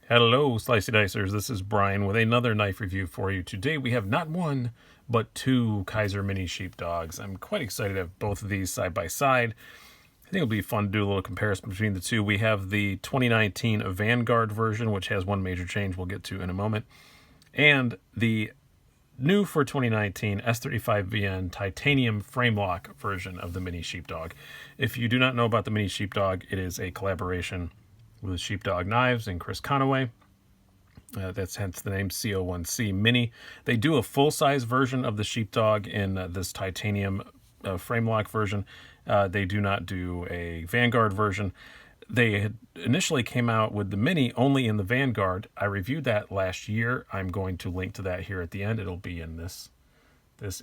Hello, Slicey Dicers. This is Brian with another knife review for you. Today we have not one, but two Kizer Mini Sheepdogs. I'm quite excited to have both of these side by side. I think it'll be fun to do a little comparison between the two. We have the 2019 Vanguard version, which has one major change we'll get to in a moment, and the new for 2019 S35VN titanium frame lock version of the Mini Sheepdog. If you do not know about the Mini Sheepdog, it is a collaboration with Sheepdog Knives and Chris Conaway. That's hence the name CO1C Mini. They do a full-size version of the Sheepdog in this titanium frame lock version. They do not do a Vanguard version. They had initially came out with the Mini only in the Vanguard. I reviewed that last year. I'm going to link to that here at the end. It'll be in this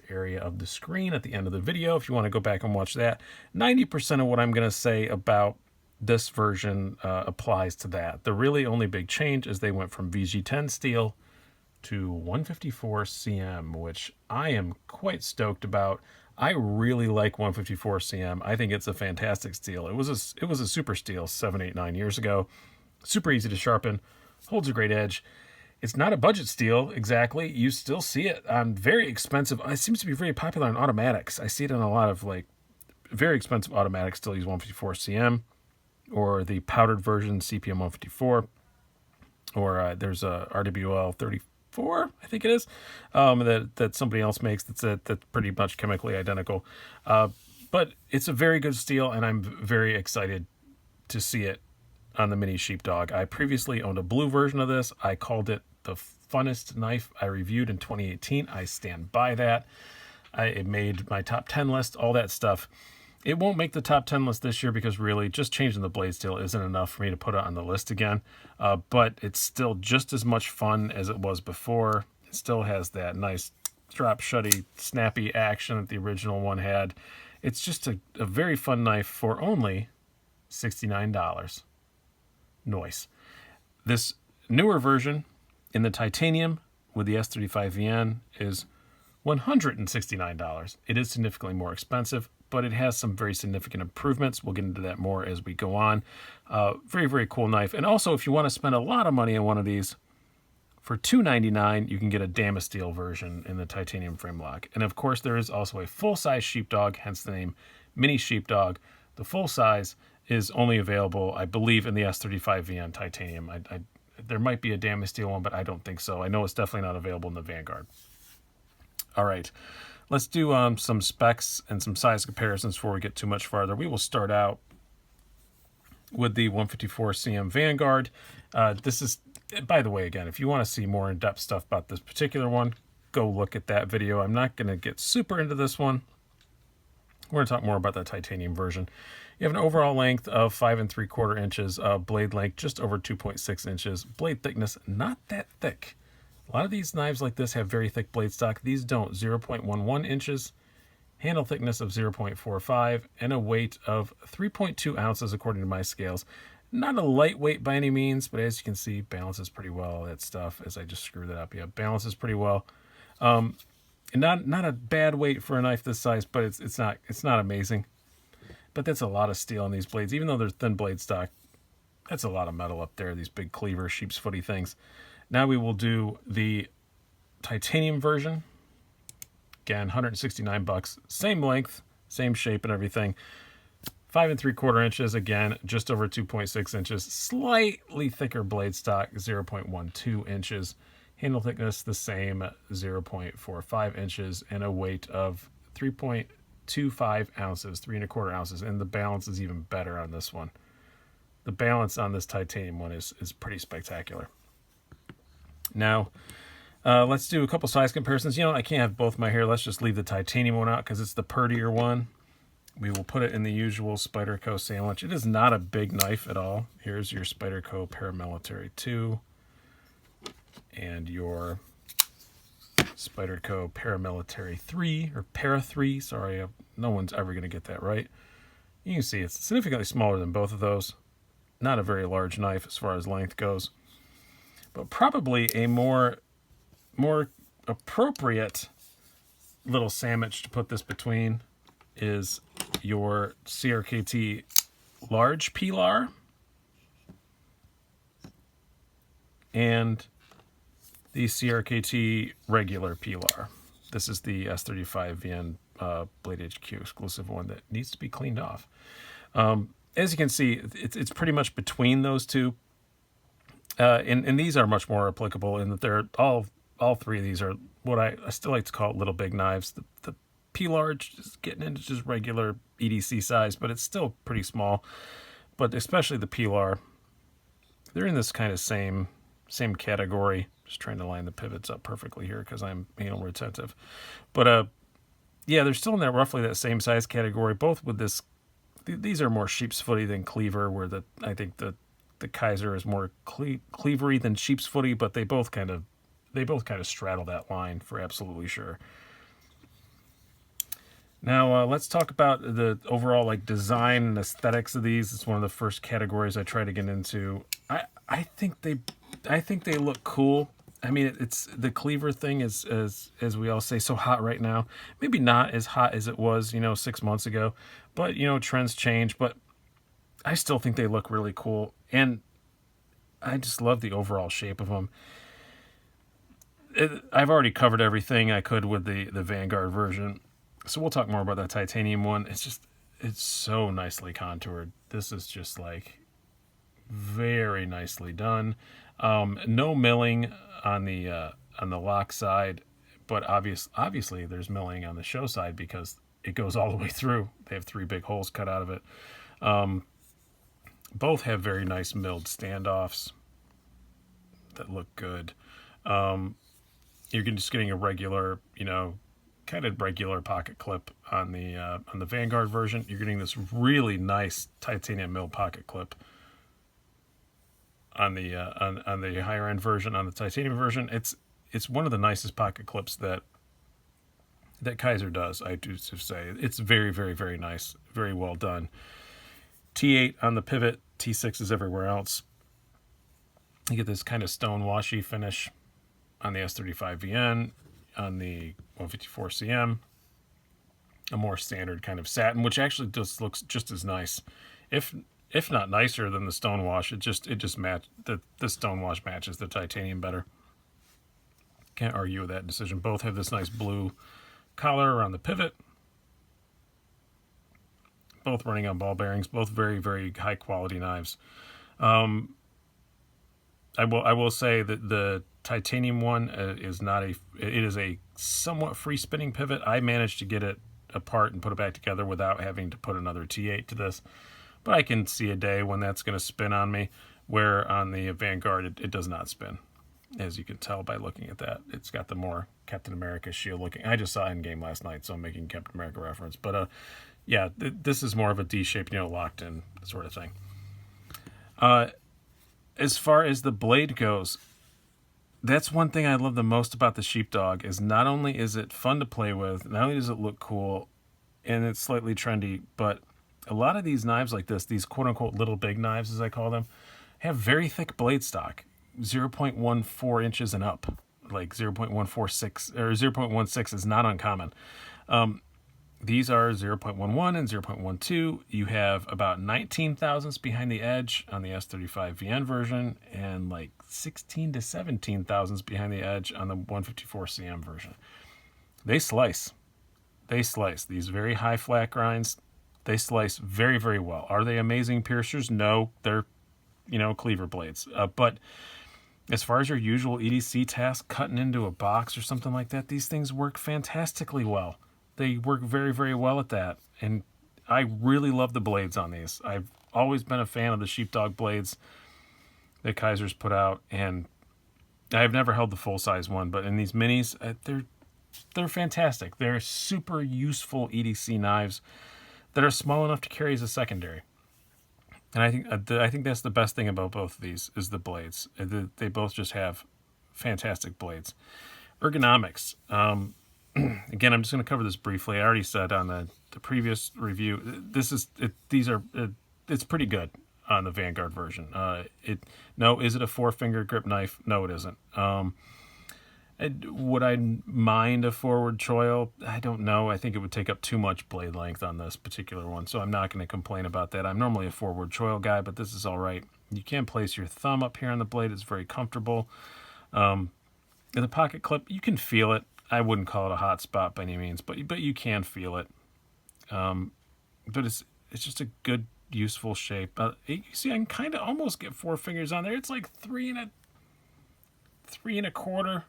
area of the screen at the end of the video if you want to go back and watch that. 90% of what I'm going to say about this version applies to that. The really only big change is they went from VG10 steel to 154 CM, which I am quite stoked about. I really like 154 CM. I think it's a fantastic steel. It was a super steel 7, 8, 9 years ago. Super easy to sharpen, holds a great edge. It's not a budget steel exactly. You still see it on very expensive. It seems to be very popular on automatics. I see it in a lot of like very expensive automatics still use 154 CM. Or the powdered version, CPM 154, or there's a RWL 34, I think it is, that somebody else makes that's pretty much chemically identical. But it's a very good steel, and I'm very excited to see it on the Mini Sheepdog. I previously owned a blue version of this. I called it the funnest knife I reviewed in 2018. I stand by that. It made my top 10 list, all that stuff. It won't make the top 10 list this year because really just changing the blade steel isn't enough for me to put it on the list again. But it's still just as much fun as it was before. It still has that nice drop shutty, snappy action that the original one had. It's just a very fun knife for only $69. Nice. This newer version in the titanium with the S35VN is $169. It is significantly more expensive, but it has some very significant improvements. We'll get into that more as we go on. Very, very cool knife. And also, if you want to spend a lot of money on one of these, for $299, you can get a Damasteel version in the titanium frame lock. And of course, there is also a full-size Sheepdog, hence the name Mini Sheepdog. The full size is only available, I believe, in the S35VN titanium. There might be a Damasteel one, but I don't think so. I know it's definitely not available in the Vanguard. All right, let's do some specs and some size comparisons before we get too much farther. We will start out with the 154 CM Vanguard. This is, by the way, again, if you want to see more in-depth stuff about this particular one, go look at that video. I'm not going to get super into this one. We're going to talk more about the titanium version. You have an overall length of 5 3/4 inches, blade length just over 2.6 inches, blade thickness not that thick. A lot of these knives like this have very thick blade stock. These don't. 0.11 inches, handle thickness of 0.45, and a weight of 3.2 ounces according to my scales. Not a lightweight by any means, but as you can see, balances pretty well. That stuff, as I just screw that up, yeah, balances pretty well. And not a bad weight for a knife this size, but it's not amazing. But that's a lot of steel on these blades, even though they're thin blade stock. That's a lot of metal up there. These big cleaver, sheep's footy things. Now we will do the titanium version. Again, $169. Same length, same shape and everything. 5 3/4 inches, again, just over 2.6 inches. Slightly thicker blade stock, 0.12 inches. Handle thickness, the same, 0.45 inches. And a weight of 3.25 ounces, 3 1/4 ounces. And the balance is even better on this one. The balance on this titanium one is pretty spectacular. Now, let's do a couple size comparisons. You know, I can't have both my hair. Let's just leave the titanium one out because it's the purtier one. We will put it in the usual Spyderco sandwich. It is not a big knife at all. Here's your Spyderco Paramilitary 2 and your Spyderco Paramilitary 3, or Para 3. Sorry, no one's ever going to get that right. You can see it's significantly smaller than both of those. Not a very large knife as far as length goes. But probably a more appropriate little sandwich to put this between is your CRKT large pilar and the CRKT regular Pilar. This is the S35 VN Blade HQ exclusive one that needs to be cleaned off. As you can see, it's pretty much between those two. And these are much more applicable in that they're all three of these are what I still like to call little big knives. The Pilar is getting into just regular EDC size, but it's still pretty small. But especially the Pilar, they're in this kind of same category. Just trying to line the pivots up perfectly here because I'm anal retentive. But yeah, they're still in that roughly that same size category. Both with this, these are more sheep's footy than cleaver. Where I think the Kizer is more cleavery than sheep's footy, but they both kind of straddle that line for absolutely sure. Now let's talk about the overall like design and aesthetics of these. It's one of the first categories I try to get into. I think they look cool. I mean, it's the cleaver thing is as we all say so hot right now. Maybe not as hot as it was 6 months ago, but trends change. But I still think they look really cool, and I just love the overall shape of them. I've already covered everything I could with the Vanguard version, so we'll talk more about that titanium one. It's so nicely contoured. This is just like very nicely done. No milling on the lock side, but obviously there's milling on the show side because it goes all the way through. They have 3 big holes cut out of it. Both have very nice milled standoffs that look good. You're just getting a regular, kind of regular pocket clip on the Vanguard version. You're getting this really nice titanium milled pocket clip on the higher end version, on the titanium version. It's one of the nicest pocket clips that Kizer does. I do say it's very, very, very nice, very well done. T8 on the pivot, T6 is everywhere else. You get this kind of stone washy finish on the S35 VN, on the 154 CM, a more standard kind of satin, which actually just looks just as nice, if not nicer than the stone wash. It just the stone wash matches the titanium better. Can't argue with that decision. Both have this nice blue collar around the pivot. Both running on ball bearings. Both very, very high quality knives. I will say that the titanium one is a somewhat free spinning pivot. I managed to get it apart and put it back together without having to put another T8 to this. But I can see a day when that's going to spin on me, where on the Vanguard it does not spin. As you can tell by looking at that. It's got the more Captain America shield looking. I just saw Endgame last night, so I'm making Captain America reference. But yeah, this is more of a D-shaped, locked in sort of thing. As far as the blade goes, that's one thing I love the most about the Sheepdog is not only is it fun to play with, not only does it look cool, and it's slightly trendy, but a lot of these knives like this, these quote-unquote little big knives as I call them, have very thick blade stock, 0.14 inches and up, like 0.146 or 0.16 is not uncommon. These are 0.11 and 0.12. You have about 19 thousandths behind the edge on the S35 VN version and like 16 to 17 thousandths behind the edge on the 154 CM version. They slice. These very high flat grinds, they slice very, very well. Are they amazing piercers? No, they're, cleaver blades. But as far as your usual EDC task, cutting into a box or something like that, these things work fantastically well. They work very, very well at that. And I really love the blades on these. I've always been a fan of the Sheepdog blades that Kizer's put out. And I've never held the full-size one, but in these minis, they're fantastic. They're super useful EDC knives that are small enough to carry as a secondary. And I think that's the best thing about both of these is the blades. They both just have fantastic blades. Ergonomics. Again, I'm just going to cover this briefly. I already said on the previous review, it's pretty good on the Vanguard version. Is it a 4-finger grip knife? No, it isn't. Would I mind a forward choil? I don't know. I think it would take up too much blade length on this particular one, so I'm not going to complain about that. I'm normally a forward choil guy, but this is all right. You can place your thumb up here on the blade. It's very comfortable. In the pocket clip, you can feel it. I wouldn't call it a hot spot by any means, but you can feel it. But it's just a good, useful shape. You see, I can kind of almost get 4 fingers on there. It's like 3 1/4.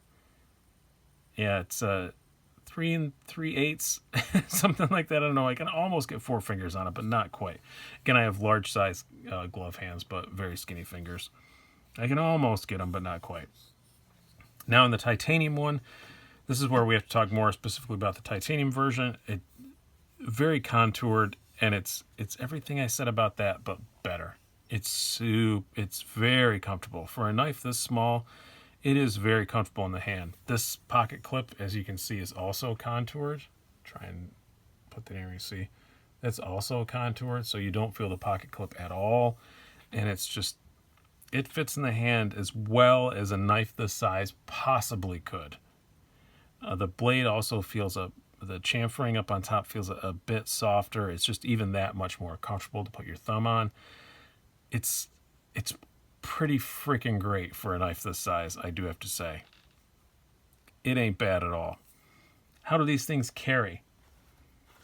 Yeah, it's 3 3/8, something like that. I don't know. I can almost get 4 fingers on it, but not quite. Again, I have large size glove hands, but very skinny fingers. I can almost get them, but not quite. Now in the titanium one, this is where we have to talk more specifically about the titanium version. It very contoured, and it's everything I said about that, but better. It's very comfortable for a knife this small. It is very comfortable in the hand. This pocket clip, as you can see, is also contoured. Try and put that in where you see. That's also contoured, so you don't feel the pocket clip at all, and it fits in the hand as well as a knife this size possibly could. The blade also feels the chamfering up on top feels a bit softer. It's just even that much more comfortable to put your thumb on. It's pretty freaking great for a knife this size, I do have to say. It ain't bad at all. How do these things carry?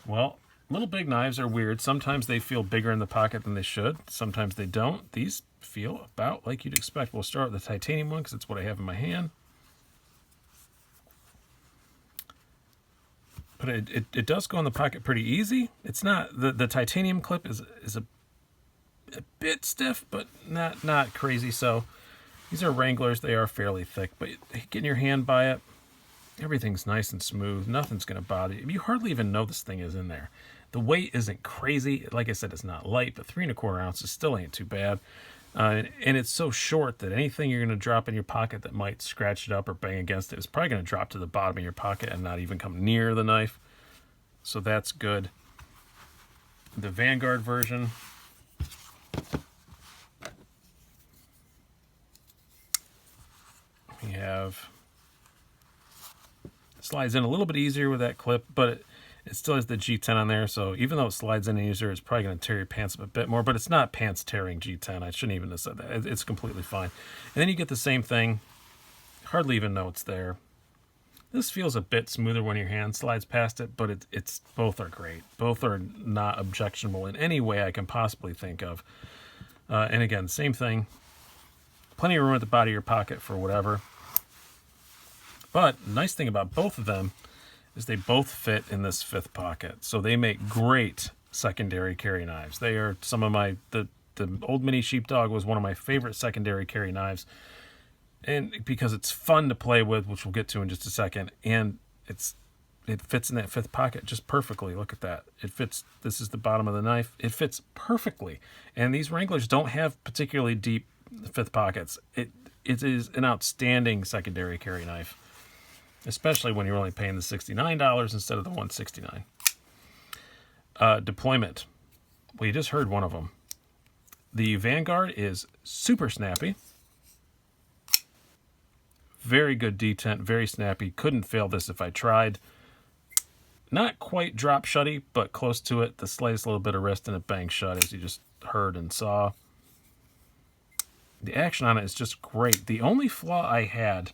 Well, little big knives are weird. Sometimes they feel bigger in the pocket than they should. Sometimes they don't. These feel about like you'd expect. We'll start with the titanium one because it's what I have in my hand. But it does go in the pocket pretty easy. It's not the titanium clip is a bit stiff, but not crazy. So these are Wranglers. They are fairly thick, but getting your hand by it, everything's nice and smooth. Nothing's going to bother you. You hardly even know this thing is in there. The weight isn't crazy. Like I said, it's not light, but 3 1/4 ounces still ain't too bad. And it's so short that anything you're going to drop in your pocket that might scratch it up or bang against it is probably going to drop to the bottom of your pocket and not even come near the knife. So that's good. The Vanguard version. We have, slides in a little bit easier with that clip, but it still has the G10 on there, so even though it slides in easier, it's probably going to tear your pants up a bit more, but it's not pants tearing G10. I shouldn't even have said that. It's completely fine. And then you get the same thing. Hardly even know it's there. This feels a bit smoother when your hand slides past it, but it's both are great. Both are not objectionable in any way I can possibly think of. And again, same thing. Plenty of room at the bottom of your pocket for whatever. But nice thing about both of them is they both fit in this 5th pocket. So they make great secondary carry knives. They are some of the old mini Sheepdog was one of my favorite secondary carry knives. And because it's fun to play with, which we'll get to in just a second, and it fits in that 5th pocket just perfectly. Look at that. It fits. This is the bottom of the knife. It fits perfectly. And these Wranglers don't have particularly deep 5th pockets. It is an outstanding secondary carry knife, especially when you're only paying the $69 instead of the $169. Deployment. Well, you just heard one of them. The Vanguard is super snappy. Very good detent, very snappy. Couldn't fail this if I tried. Not quite drop shutty, but close to it. The slightest little bit of wrist and it bangs shut, as you just heard and saw. The action on it is just great. The only flaw I had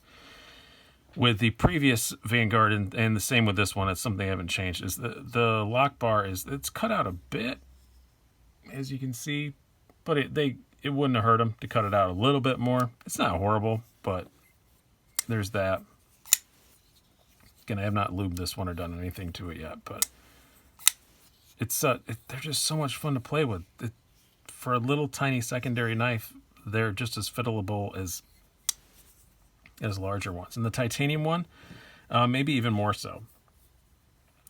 with the previous Vanguard, and the same with this one, it's something I haven't changed, is the lock bar it's cut out a bit, as you can see, but it wouldn't have hurt them to cut it out a little bit more. It's not horrible, but there's that. Again, I have not lubed this one or done anything to it yet, but they're just so much fun to play with. For a little tiny secondary knife, they're just as fiddleable as larger ones. And the titanium one, maybe even more so.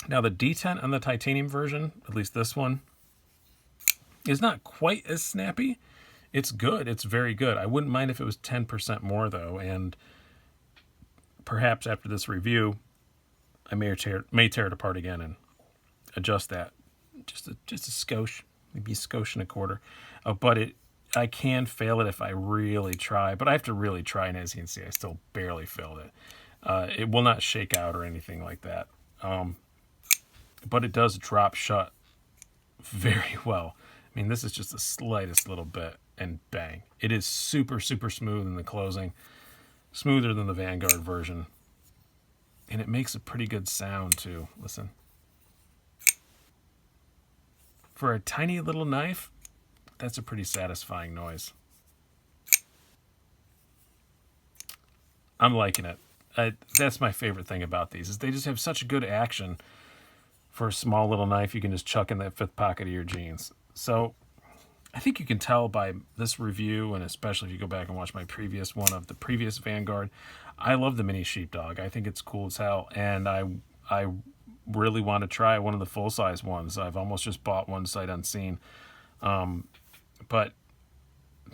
Now the detent on the titanium version, at least this one, is not quite as snappy. It's good. It's very good. I wouldn't mind if it was 10% more though, and perhaps after this review, I may tear it apart again and adjust that just a skosh, maybe a skosh and a quarter. But I can fail it if I really try, but I have to really try, and as you can see, I still barely failed it. It will not shake out or anything like that, but it does drop shut very well. I mean, this is just the slightest little bit, and bang. It is super, super smooth in the closing. Smoother than the Vanguard version. And it makes a pretty good sound too. Listen. For a tiny little knife, that's a pretty satisfying noise. I'm liking it. That's my favorite thing about these, is they just have such good action for a small little knife you can just chuck in that fifth pocket of your jeans. So I think you can tell by this review, and especially if you go back and watch my previous one of the previous Vanguard, I love the mini Sheepdog. I think it's cool as hell, and I really want to try one of the full-size ones. I've almost just bought one sight unseen. But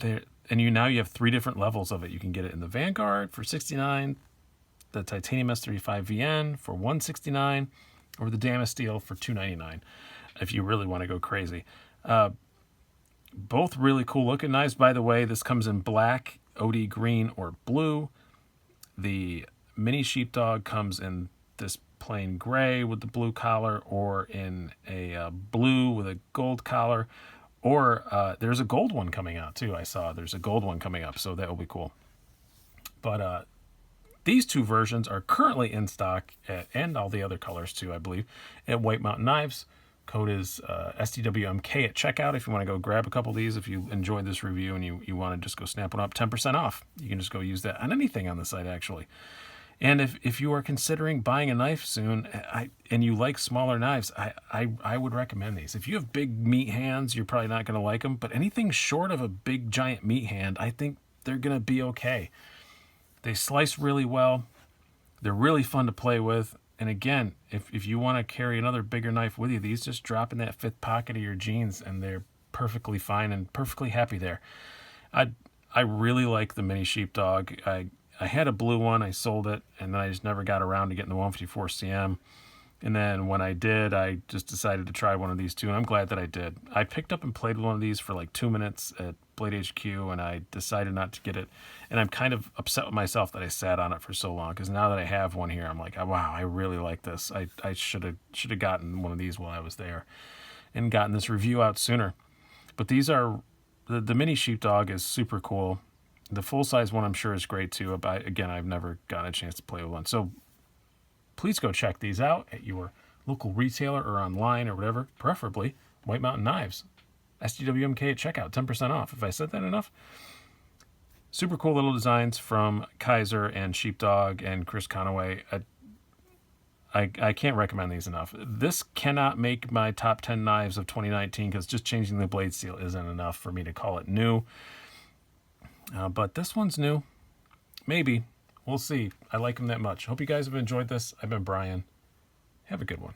now you have 3 different levels of it. You can get it in the Vanguard for $69, the Titanium S35VN for $169, or the Damasteel for $299 if you really want to go crazy. Both really cool looking knives. By the way, this comes in black, OD green, or blue. The mini Sheepdog comes in this plain gray with the blue collar, or in a blue with a gold collar, or there's a gold one coming out too. I saw there's a gold one coming up, so that will be cool. But these 2 versions are currently in stock and all the other colors too, I believe, at White Mountain Knives. Code is SDWMK at checkout if you want to go grab a couple of these. If you enjoyed this review and you want to just go snap one up, 10% off. You can just go use that on anything on the site, actually. And if you are considering buying a knife soon, and you like smaller knives, I would recommend these. If you have big meat hands, you're probably not going to like them. But anything short of a big, giant meat hand, I think they're going to be okay. They slice really well. They're really fun to play with. And again, if you want to carry another bigger knife with you, these just drop in that fifth pocket of your jeans, and they're perfectly fine and perfectly happy there. I really like the mini Sheepdog. I had a blue one, I sold it, and then I just never got around to getting the 154 CM. And then when I did, I just decided to try one of these too, and I'm glad that I did. I picked up and played with one of these for like 2 minutes at Blade HQ, and I decided not to get it. And I'm kind of upset with myself that I sat on it for so long, because now that I have one here, I'm like, oh, wow, I really like this. I should have gotten one of these while I was there and gotten this review out sooner. But these are, the mini Sheepdog is super cool. The full-size one I'm sure is great too. But again, I've never gotten a chance to play with one. So please go check these out at your local retailer or online or whatever, preferably White Mountain Knives. SDWMK at checkout, 10% off. If I said that enough. Super cool little designs from Kizer and Sheepdog and Chris Conaway. I can't recommend these enough. This cannot make my top 10 knives of 2019, because just changing the blade steel isn't enough for me to call it new. But this one's new. Maybe. We'll see. I like them that much. Hope you guys have enjoyed this. I've been Brian. Have a good one.